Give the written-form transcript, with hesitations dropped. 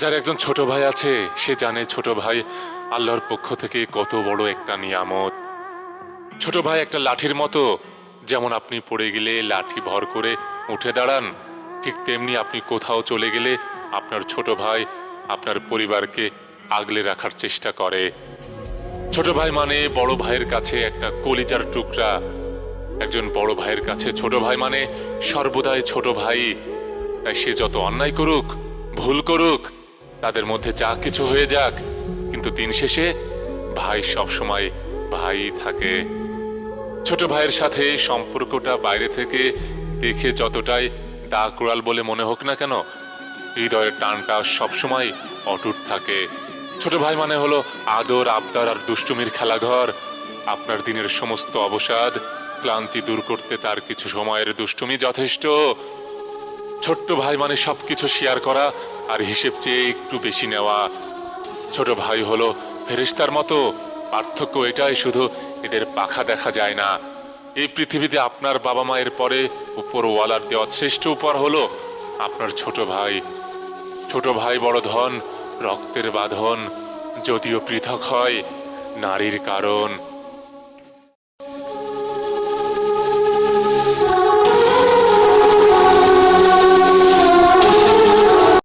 যার একজন ছোট ভাই আছে সে জানে ছোট ভাই আল্লাহর পক্ষ থেকে কত বড় একটা নিয়ামত। ছোট ভাই একটা লাঠির মতো, যেমন আপনি পড়ে গেলে লাঠি ভর করে উঠে দাঁড়ান, ঠিক তেমনি আপনি কোথাও চলে গেলে আপনার ছোট ভাই আপনার পরিবারকে আগলে রাখার চেষ্টা করে। ছোট ভাই মানে বড় ভাইয়ের কাছে একটা কলিজার টুকরা। একজন বড় ভাইয়ের কাছে ছোট ভাই মানে সর্বদাই ছোট ভাই। তাই সে যত অন্যায় করুক, ভুল করুক, তাদের মধ্যে যা কিছু হয়ে যাক, কিন্তু দিন শেষে ভাই সবসময় ভাই থাকে। ছোট ভাইয়ের সাথে সম্পর্কটা বাইরে থেকে দেখে যতটাই দা কোড়াল বলে মনে হোক না কেন, হৃদয়ের টানটা সবসময় অটুট থাকে। ছোট ভাই মানে হলো আদর, আবদার আর দুষ্টুমির খেলাঘর। আপনার দিনের সমস্ত অবসাদ, ক্লান্তি দূর করতে তার কিছু সময়ের দুষ্টুমি যথেষ্ট। ছোট্ট ভাই মানে সবকিছু শেয়ার করা আর হিসেব চেয়ে একটু বেশি নেওয়া। ছোট ভাই হলো ফেরেশতার মতো, পার্থক্য এটাই শুধু এদের পাখা দেখা যায় না। এই পৃথিবীতে আপনার বাবা মায়ের পরে উপরওয়ালার দেওয়া শ্রেষ্ঠ উপহার হলো আপনার ছোট ভাই। ছোট ভাই বড় ধন, রক্তের বাঁধন, যদিও পৃথক হয় নারীর কারণ।